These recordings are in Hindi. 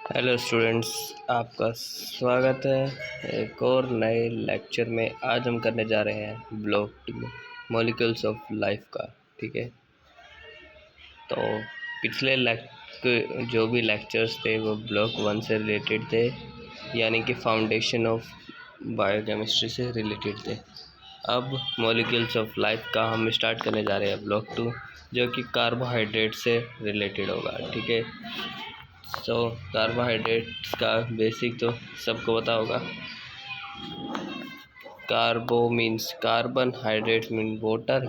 हेलो स्टूडेंट्स, आपका स्वागत है एक और नए लेक्चर में। आज हम करने जा रहे हैं ब्लॉक 2 मॉलिक्यूल्स ऑफ लाइफ का। ठीक है, तो पिछले जो भी लेक्चर्स थे वो ब्लॉक 1 से रिलेटेड थे, यानी कि फाउंडेशन ऑफ बायोकेमिस्ट्री से रिलेटेड थे। अब मॉलिक्यूल्स ऑफ लाइफ का हम स्टार्ट करने जा रहे हैं ब्लॉक 2, जो कि कार्बोहाइड्रेट से रिलेटेड होगा। ठीक है, सो कार्बोहाइड्रेट्स का बेसिक तो सबको पता होगा। Carbo means carbon, hydrates mean water.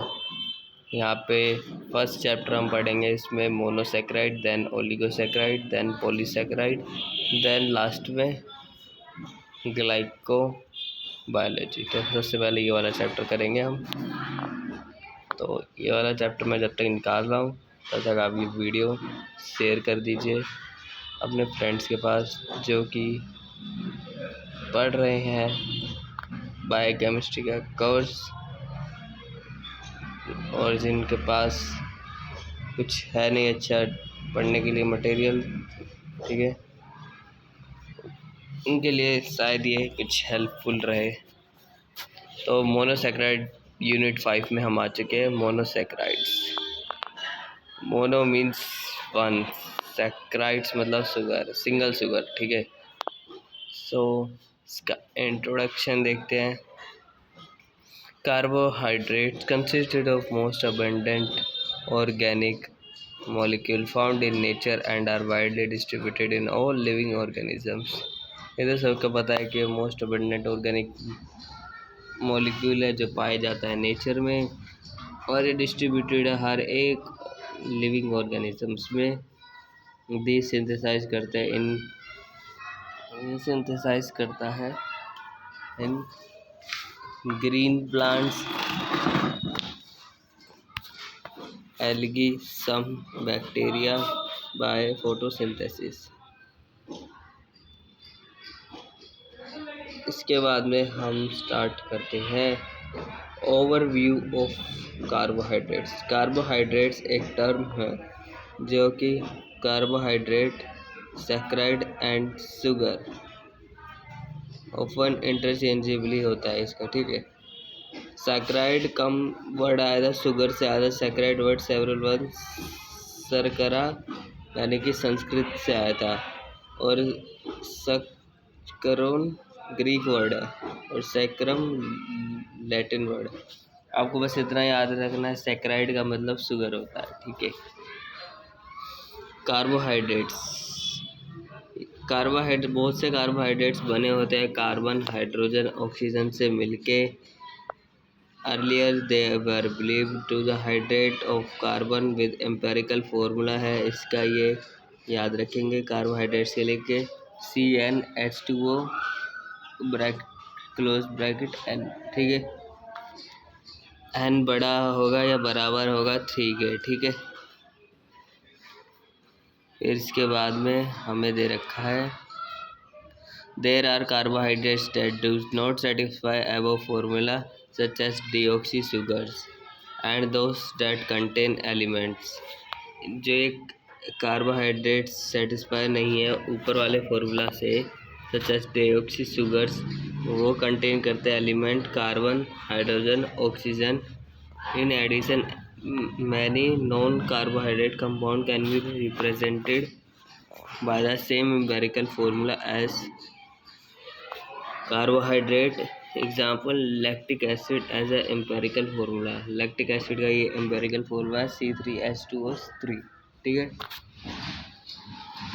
यहाँ पे फर्स्ट चैप्टर हम पढ़ेंगे, इसमें monosaccharide, then oligosaccharide, then polysaccharide, then last में ग्लाइको बायोलॉजी। तो सबसे पहले ये वाला चैप्टर करेंगे हम। तो ये वाला चैप्टर मैं जब तक निकाल रहा हूँ तब तक आप ये वीडियो शेयर कर दीजिए अपने फ्रेंड्स के पास जो कि पढ़ रहे हैं बायोकेमिस्ट्री का कोर्स और जिनके पास कुछ है नहीं अच्छा पढ़ने के लिए मटेरियल। ठीक है, उनके लिए शायद ये कुछ हेल्पफुल रहे। तो मोनोसेक्राइड यूनिट 5 में हम आ चुके हैं। Monosaccharides, mono means one, saccharides मतलब शुगर, सिंगल शुगर। ठीक है, सो इसका इंट्रोडक्शन देखते हैं। Carbohydrates consisted of most abundant organic molecule found in nature and are widely distributed in all living organisms। ये तो सबको पता है कि मोस्ट अबंडेंट ऑर्गेनिक मॉलिक्यूल है जो पाया जाता है नेचर में, और ये डिस्ट्रीब्यूटेड है हर एक लिविंग ऑर्गेनिजम्स में। दी सिंथेसाइज करते हैं सिंथेसाइज करता है in green plants, algae, some bacteria by photosynthesis. इसके बाद में हम स्टार्ट करते हैं ओवरव्यू ऑफ कार्बोहाइड्रेट्स। कार्बोहाइड्रेट्स एक टर्म है जो कि carbohydrate, saccharide and sugar often interchangeably होता है इसका। ठीक है, सैकराइड कम वर्ड आया था, शुगर से आया था सैकराइड वर्ड सेवरल वर्ड शर्करा यानी कि संस्कृत से आया था, और सक्रोन ग्रीक वर्ड है और सैक्रम लैटिन वर्ड है। आपको बस इतना याद रखना है, सैकराइड का मतलब शुगर होता है। ठीक है, कार्बोहाइड्रेट बहुत से कार्बोहाइड्रेट्स बने होते हैं कार्बन, हाइड्रोजन, ऑक्सीजन से मिलके। Earlier they were believed to the hydrate of carbon with empirical formula है इसका, ये याद रखेंगे कार्बोहाइड्रेट्स के लेके। CnH2O close bracket N। ठीक है, N बड़ा होगा या बराबर होगा 3 के। ठीक है, फिर इसके बाद में हमें दे रखा है there are carbohydrates that do not satisfy above formula such as deoxy sugars and those that contain elements. जो एक कार्बोहाइड्रेट्स सेटिस्फाई नहीं है ऊपर वाले फॉर्मूला से सच एज डीऑक्सी शुगर्स, वो कंटेन करते हैं element carbon, hydrogen, oxygen. In addition many non-carbohydrate compound can be represented by the same empirical formula as carbohydrate। Example lactic acid as a empirical formula। lactic acid का ये empirical formula है C3H2O3। ठीक है,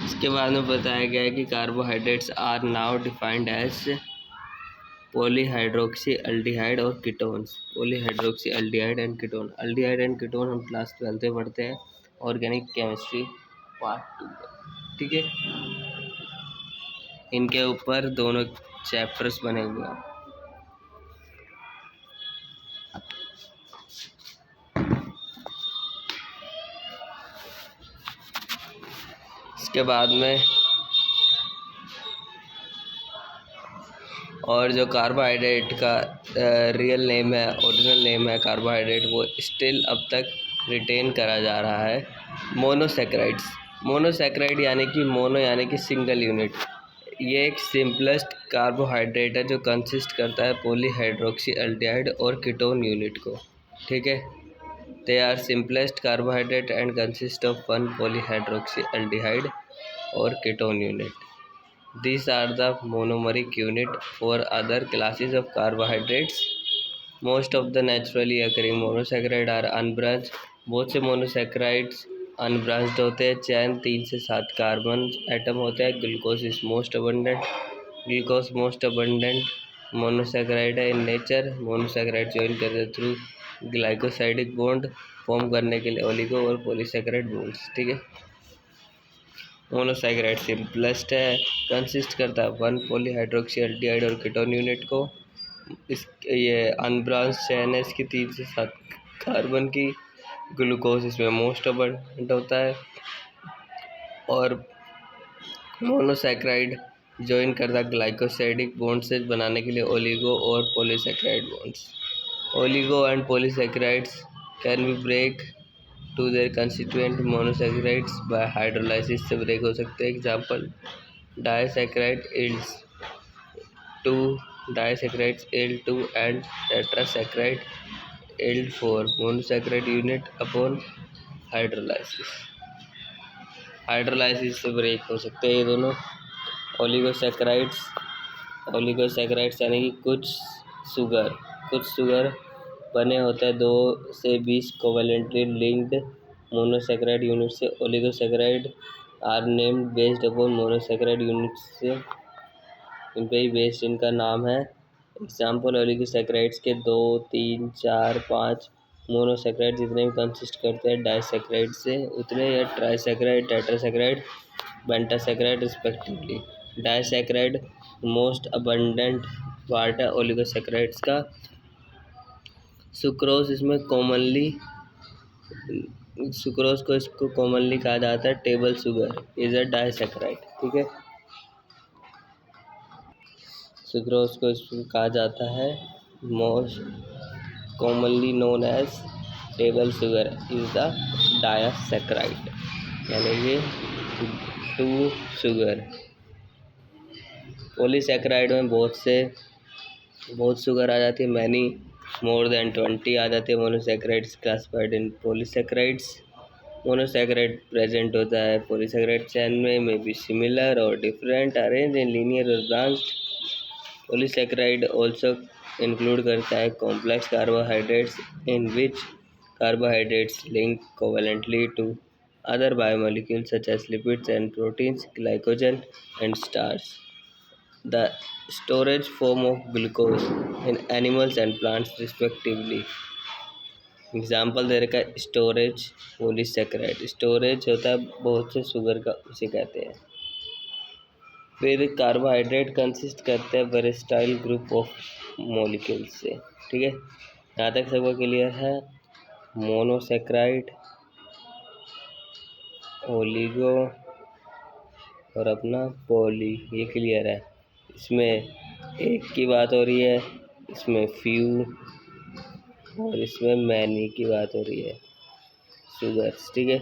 इसके बाद में बताया गया है कि carbohydrates are now defined as polyhydroxy aldehyde और ketones. Polyhydroxy aldehyde and ketone, aldehyde and ketone हम क्लास 12 में पढ़ते हैं ऑर्गेनिक केमिस्ट्री पार्ट 2। ठीक है, इनके ऊपर दोनों चैप्टर्स बने हुए हैं। इसके बाद में और जो कार्बोहाइड्रेट का रियल नेम है, ओरिजिनल नेम है कार्बोहाइड्रेट, वो स्टिल अब तक रिटेन करा जा रहा है मोनोसेक्राइड्स। मोनोसैकराइड यानी कि मोनो यानी कि सिंगल यूनिट, ये एक सिंपलेस्ट कार्बोहाइड्रेट है जो कंसिस्ट करता है पॉलीहाइड्रोक्सी एल्डिहाइड और कीटोन यूनिट को। ठीक है, they are simplest carbohydrate and consist of one polyhydroxy aldehyde और ketone unit. These are the monomeric unit for other classes of carbohydrates. Most of the naturally occurring monosaccharide are unbranched. बहुत से मोनोसैक्राइड्स अनब्रांच्ड होते हैं। चैन 3 से 7 कार्बन एटम होता है। Glucose is most abundant. Glucose most abundant monosaccharide है इन नेचर। मोनोसैक्राइड ज्वाइन करते हैं थ्रू ग्लाइकोसाइडिक बॉन्ड फॉर्म करने के लिए ओलिगो और पॉलीसैक्राइड बॉन्ड्स। ठीक है, मोनोसैक्राइड सिंपलेस्ट है, कंसिस्ट करता है वन पॉलीहाइड्रोक्सी एल्डिहाइड और कीटोन यूनिट को। ये अनब्रांच चैन है इसकी 3 से 7 कार्बन की। ग्लूकोज इसमें मोस्ट अबंडेंट होता है और मोनोसैक्राइड ज्वाइन करता है ग्लाइकोसाइडिक बॉन्ड्स बनाने के लिए ओलिगो और polysaccharide bonds. Oligo and polysaccharides can be break to their constituent monosaccharides by hydrolysis से ब्रेक हो सकते हैं। Example disaccharide yields 2 disaccharides yield 2 and tetrasaccharide yield 4 monosaccharide unit upon hydrolysis. Hydrolysis से ब्रेक हो सकते हैं ये दोनों। ओलिगोसैक्राइड्स यानी कि कुछ शुगर बने होते हैं 2 से 20 कोवेलेंटली लिंक्ड मोनोसैक्राइड यूनिट से। Oligosaccharide are named based upon monosaccharide unit से, इन पे ही बेस्ड इनका नाम है। एग्जाम्पल ओलिगोसैक्राइड्स के 2, 3, 4, 5 मोनोसैक्राइड जितने भी कंसिस्ट करते हैं डाइसैक्राइड से उतने या trisaccharide, tetrasaccharide, pentasaccharide respectively. Disaccharide most abundant part है ओलिगोसैक्राइड्स का। सुक्रोज को इसको कॉमनली कहा जाता है table sugar is a disaccharide. ठीक है, सुक्रोज को इसको कहा जाता है most commonly known as table sugar is the disaccharide, यानी ये 2 शुगर। पॉलीसैक्राइड में बहुत शुगर आ जाती है, मैनी मोर देन 20 आ जाते हैं। Monosaccharides classified in polysaccharides. Monosaccharide present होता है पॉलीसैक्राइड चैन में बी सिमिलर और डिफरेंट अरेंज इन लीनियर और ब्रांच्ड। पॉलीसैक्राइड ऑल्सो इंक्लूड करता है complex carbohydrates in which carbohydrates link covalently to other biomolecules such as lipids and proteins, glycogen and starch. The storage form of glucose in animals and plants respectively. Example दे रखा है स्टोरेज पॉलीसैक्राइड। स्टोरेज होता है बहुत से शुगर का, उसे कहते हैं। फिर कार्बोहाइड्रेट कंसिस्ट करते हैं वेरिस्टाइल ग्रुप ऑफ मॉलिक्यूल्स से। ठीक है, यहाँ तक सबको क्लियर है। मोनोसैक्राइड, ओलिगो और अपना पॉली, ये क्लियर है। इसमें एक की बात हो रही है, इसमें फ्यू और इसमें मैनी की बात हो रही है, शुगर्स। ठीक है,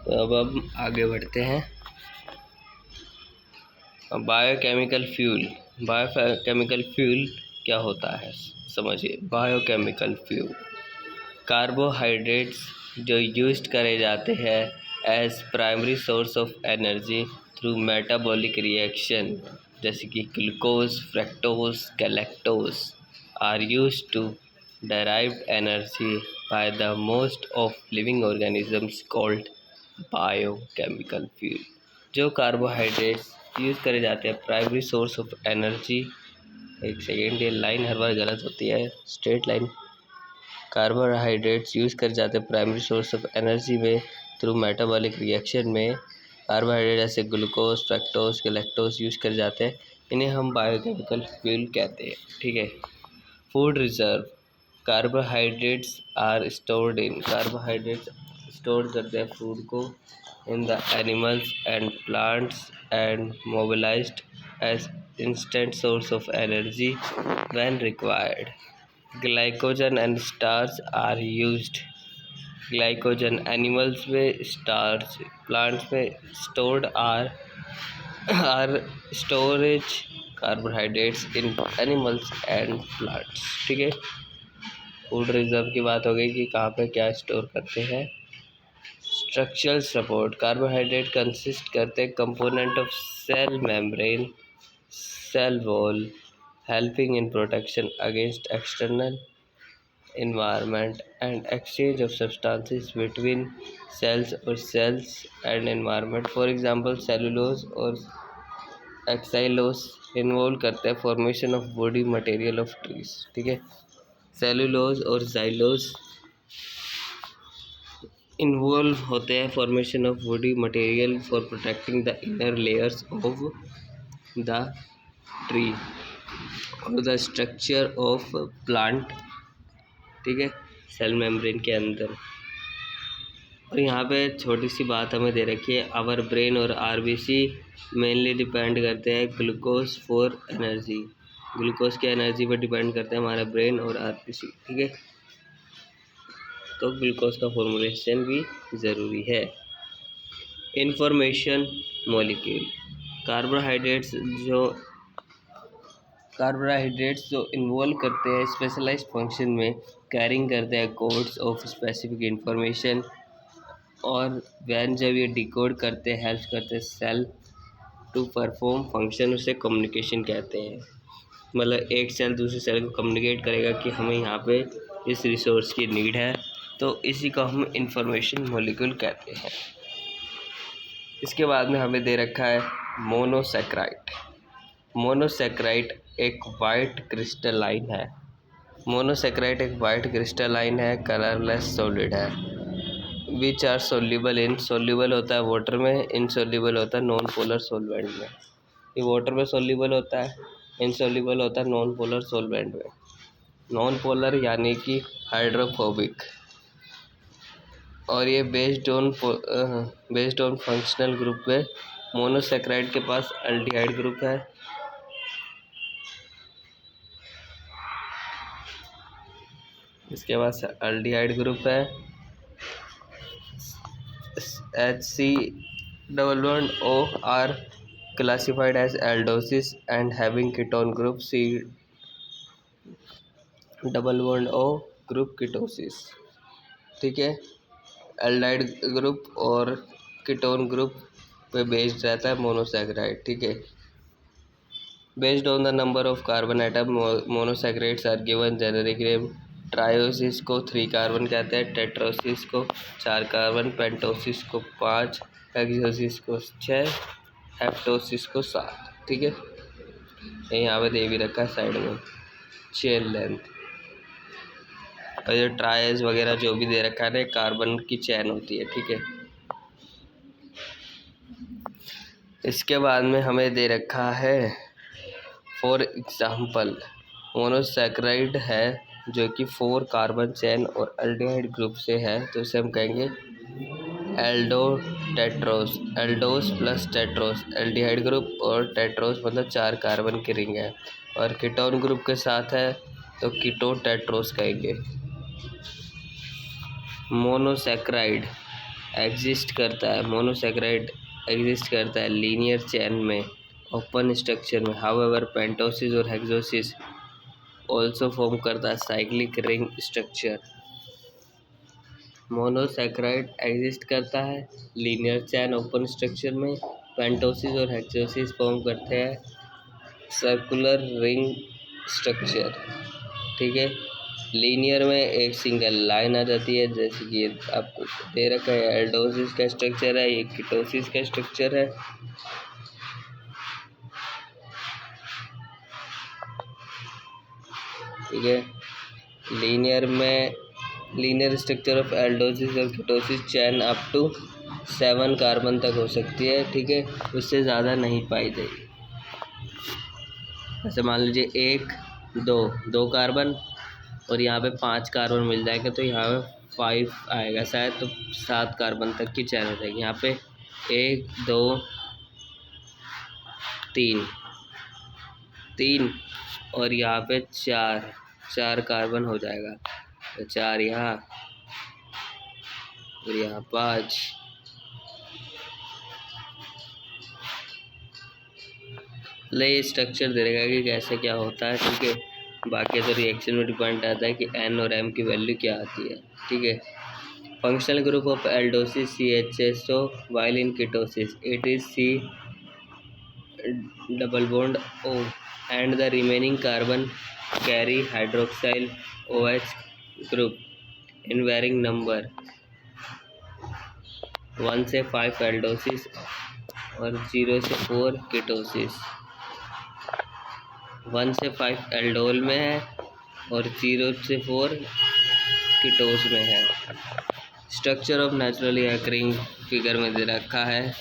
तो अब हम आगे बढ़ते हैं। बायोकेमिकल फ्यूल क्या होता है समझिए। बायोकेमिकल फ्यूल कार्बोहाइड्रेट्स जो यूज्ड करे जाते हैं as primary source of energy through metabolic reaction, जैसे कि glucose, fructose, galactose are used to derived energy by the most of living organisms called biochemical fuel। जो कार्बोहाइड्रेट्स यूज़ करे जाते हैं प्राइमरी सोर्स ऑफ एनर्जी, एक सेकेंड ये लाइन हर बार गलत होती है, स्ट्रेट लाइन। कार्बोहाइड्रेट्स यूज़ कर जाते हैं प्राइमरी सोर्स ऑफ एनर्जी में थ्रू मेटाबॉलिक रिएक्शन में। कार्बोहाइड्रेट जैसे ग्लूकोज, फ्रक्टोज, गैलेक्टोज यूज़ कर जाते हैं, इन्हें हम बायोकेमिकल फ्यूल कहते हैं। ठीक है, food reserve carbohydrates are carbohydrates store करते हैं फूड को in the animals and plants and mobilised as instant source of energy when required. Glycogen and starch are used. Glycogen animals में, स्टार्च प्लांट्स में stored are storage carbohydrates in animals and plants. ठीक है, फूड रिजर्व की बात हो गई कि कहाँ पे क्या स्टोर करते हैं। स्ट्रक्चरल सपोर्ट, कार्बोहाइड्रेट कंसिस्ट करते हैं component of cell membrane, cell wall, helping in protection against external environment and exchange of substances between cells or cells and environment. For example, cellulose और एक्साइलोस इन्वॉल्व करते हैं formation of body material of trees. ठीक है, सेलुलोज और जाइलोस इन्वॉल्व होते हैं formation of body material for protecting the inner layers of the tree और द स्ट्रक्चर ऑफ प्लांट। ठीक है, सेल मेम्ब्रेन के अंदर। और यहाँ पे छोटी सी बात हमें दे रखी है, आवर ब्रेन और आरबीसी मेनली डिपेंड करते हैं ग्लूकोज फॉर एनर्जी। ग्लूकोज के एनर्जी पर डिपेंड करते हैं हमारा ब्रेन और आरबीसी। ठीक है, तो ग्लूकोज का फॉर्मुलेशन भी ज़रूरी है। इंफॉर्मेशन मॉलिक्यूल, कार्बोहाइड्रेट्स जो इन्वॉल्व करते हैं स्पेशलाइज्ड फंक्शन में, कैरिंग करते हैं कोड्स ऑफ स्पेसिफिक इंफॉर्मेशन, और वैन जब ये डिकोड करते हैं हेल्प करते हैं सेल टू परफॉर्म फंक्शन, उसे कम्युनिकेशन कहते हैं। मतलब एक सेल दूसरे सेल को कम्युनिकेट करेगा कि हमें यहाँ पे इस रिसोर्स की नीड है, तो इसी को हम इंफॉर्मेशन मॉलिक्यूल कहते हैं। इसके बाद में हमें दे रखा है मोनोसैकराइड। मोनोसैकराइड एक वाइट क्रिस्टलाइन है। मोनोसैकराइड एक वाइट क्रिस्टलाइन है, कलरलेस सॉलिड है। Which are soluble in, soluble होता है वाटर में, इनसोल्यूबल होता है नॉन पोलर सॉल्वेंट में। ये वाटर में सोल्यूबल होता है, इनसोल्यूबल होता है नॉन पोलर सॉल्वेंट में। नॉन पोलर यानी कि हाइड्रोफोबिक, और ये बेस्ड ऑन फंक्शनल ग्रुप पे। मोनोसैकराइड के पास एल्डिहाइड ग्रुप है, इसके पास एल्डिहाइड ग्रुप है, HC11O are classified as aldoses and having ketone group, C11O group ketoses. ठीक है, एल्डाइड ग्रुप और कीटोन ग्रुप पे बेस्ड रहता है मोनोसैकराइड। ठीक है, based on the number of carbon atom monosaccharides are given generic name. Trioses को 3 कार्बन कहते हैं, टेट्रोसिस को 4 कार्बन, पेंटोसिस को 5, हेक्सोसिस को 6, हेप्टोसिस को 7। ठीक है, ये यहाँ पे दे भी रखा है साइड में चेन लेंथ। और जो ट्रायस वगैरह जो भी दे रखा है ना, कार्बन की चैन होती है। ठीक है, इसके बाद में हमें दे रखा है फॉर एग्जाम्पल मोनोसैकराइड है जो कि 4 कार्बन चैन और एल्डिहाइड ग्रुप से है, तो इसे हम कहेंगे aldotetrose. Aldose plus tetrose aldehyde group, और टेट्रोस मतलब 4 कार्बन की रिंग है, और कीटोन ग्रुप के साथ है तो कीटोटेट्रोस कहेंगे। मोनोसैकराइड एग्जिस्ट करता है लीनियर चैन में, ओपन स्ट्रक्चर में। हाउएवर पेंटोसिस और हेक्सोसिस ऑल्सो फॉर्म करता है cyclic ring structure. Monosaccharide exist करता है लीनियर चैन ओपन स्ट्रक्चर में, पेंटोसिस और हेक्सोसिस फॉर्म करते हैं सर्कुलर रिंग स्ट्रक्चर। ठीक है, लीनियर में एक सिंगल लाइन आ जाती है, जैसे कि ये आपको दे रखा है एल्डोसिस का स्ट्रक्चर है, ये कीटोसिस का स्ट्रक्चर है। ठीक है, लीनियर स्ट्रक्चर ऑफ एल्डोसिस और ketoses chain up to 7 carbon तक हो सकती है। ठीक है, उससे ज़्यादा नहीं पाई जाएगी। ऐसे मान लीजिए 1 2 कार्बन और यहाँ पे 5 कार्बन मिल जाएगा, तो यहाँ पे 5 आएगा शायद, तो 7 कार्बन तक की चैन हो जाएगी। यहाँ पे 1 2 3 3 और यहाँ पे 4 कार्बन हो जाएगा। तो 4 यहाँ और यहाँ 5। ये स्ट्रक्चर दे देगा कि कैसे क्या होता है, ठीक है। बाकी तो रिएक्शन में डिपेंड आता है कि N और M की वैल्यू क्या आती है, ठीक है। Functional group of aldoses CHSO while in ketosis it is C double bond O and the remaining carbon carry hydroxyl OH group in varying number 1 से 5 एल्डोसिस और 0 से 4 कीटोसिस। 1 से 5 एल्डोल में है और 0 से 4 कीटोस में है। Structure of naturally occurring figure में दे रखा है।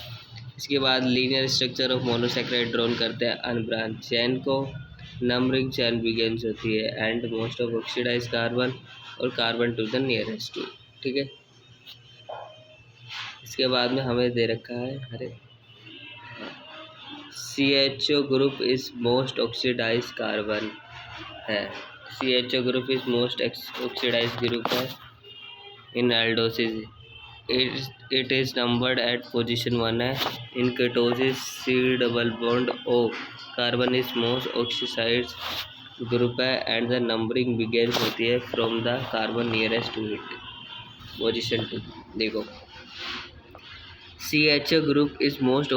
इसके बाद linear structure of monosaccharide drawn करते हैं अनब्रांच चेन को। नंबरिंग चेन बिगिंस होती है and most of oxidise carbon और carbon to the nearest to, ठीक है। इसके बाद में हमें दे रखा है CHO group is most oxidise carbon है। CHO group is most oxidise group है in aldoses. It is numbered at position 1 है। In ketoses C double bond O carbon is most oxidise group है एंड द नंबरिंग बिगेन्स होती है from the carbon nearest to it position 2। देखो CHO group is most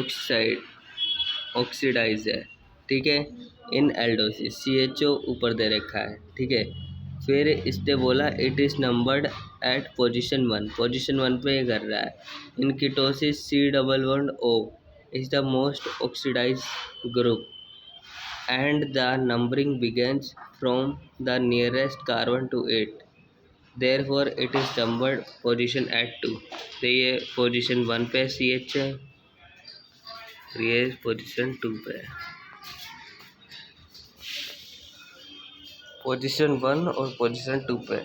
oxidise है, ठीक है, इन एल्डोसिस। CHO ऊपर दे रखा है, ठीक है। फिर इसने बोला it is numbered at position 1, position 1 पे ये कर रहा है। In ketoses C double bond O is the most oxidise group and the numbering begins from the nearest carbon to it, therefore it is numbered position at 2। तो ये पोजीशन 1 पे CH है, ये पोजीशन 2 पे है। पोजीशन 1 और पोजीशन 2 पे।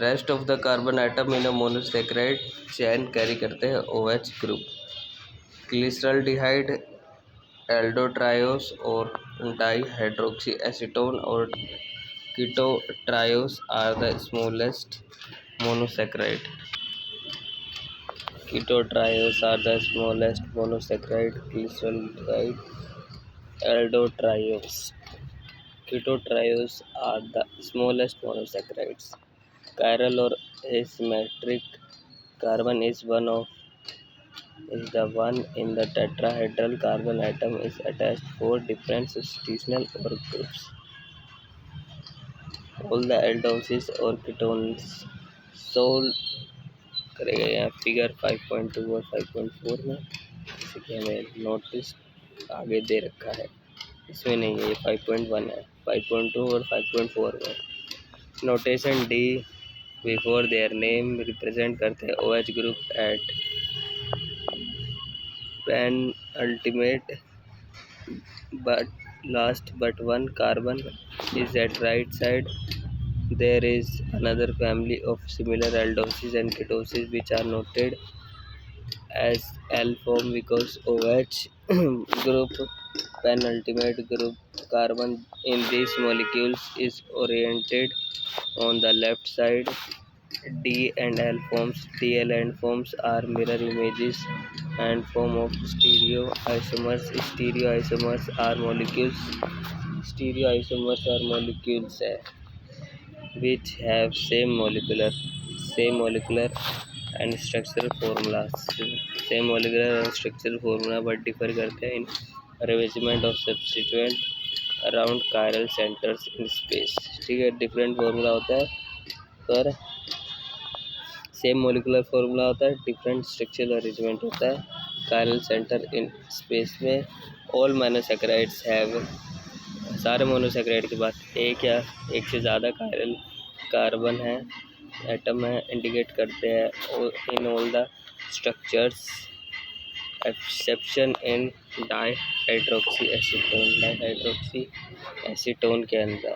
Rest of the carbon atom in a monosaccharide chain carry करते हैं OH ग्रुप। ग्लिसरॉल्डिहाइड, एल्डोट्रायोस और डाईहाइड्रोक्सी एसीटोन और ketotriose are the smallest monosaccharide. Ketotrios are the smallest monosaccharide. Glyceraldehyde, aldotriose. Ketotrios are the smallest monosaccharides. Chiral or asymmetric carbon is the one in the tetrahedral carbon atom is attached for different substitutional or groups. All the aldoses or ketones sold करेगा यहाँ फिगर 5.2 और 5.4 में, जैसे कि हमें नोटिस आगे दे रखा है। इसमें नहीं है, ये 5.1 है। 5.2 और 5.4 में notation D before their name represent करते हैं OH group at penultimate but last but one carbon is at right side. There is another family of similar aldoses and ketoses which are noted as L form because OH group penultimate group carbon in these molecules is oriented on the left side. D and L forms, DL and forms are mirror images and form of stereoisomers. Stereoisomers are molecules which have same molecular and structural formulas, but differ करते हैं in arrangement of substituent around chiral centers in space, ठीक है। डिफरेंट फॉर्मूला होता है पर सेम मोलिकुलर फॉर्मूला होता है, डिफरेंट स्ट्रक्चरल अरेंजमेंट होता है chiral सेंटर इन स्पेस में। ऑल मोनोसैकेराइड्स हैव, सारे मोनोसैकेराइड के पास एक या एक से ज़्यादा chiral कार्बन है, एटम है, इंडिकेट करते हैं in all the structures exception in dihydroxy acetone के अंदर।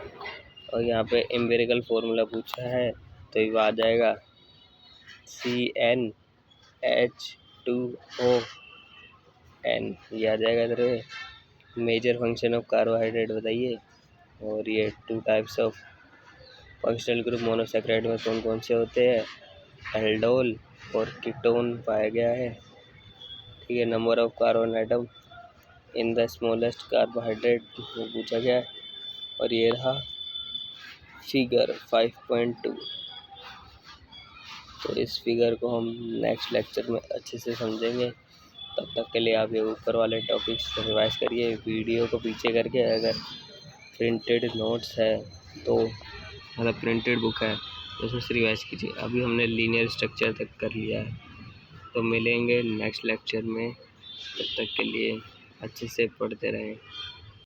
और यहाँ पे एम्पिरिकल फॉर्मूला पूछा है तो ये आ जाएगा CnH2ON, ये आ जाएगा इधर। मेजर फंक्शन ऑफ कार्बोहाइड्रेट बताइए। और ये 2 types of functional group monosaccharide में कौन कौन से होते हैं, एल्डोल और कीटोन पाया गया है। ठीक है, number of carbon atom in the smallest carbohydrate वो पूछा गया है। और ये रहा फिगर 5.2। तो इस फिगर को हम नेक्स्ट लेक्चर में अच्छे से समझेंगे। तब तक के लिए आप ये ऊपर वाले टॉपिक्स रिवाइज करिए वीडियो को पीछे करके। अगर प्रिंटेड नोट्स है तो मतलब प्रिंटेड बुक है तो उसमें से रिवाइज कीजिए। अभी हमने लीनियर स्ट्रक्चर तक कर लिया है। तो मिलेंगे नेक्स्ट लेक्चर में, तब तक के लिए अच्छे से पढ़ते रहें।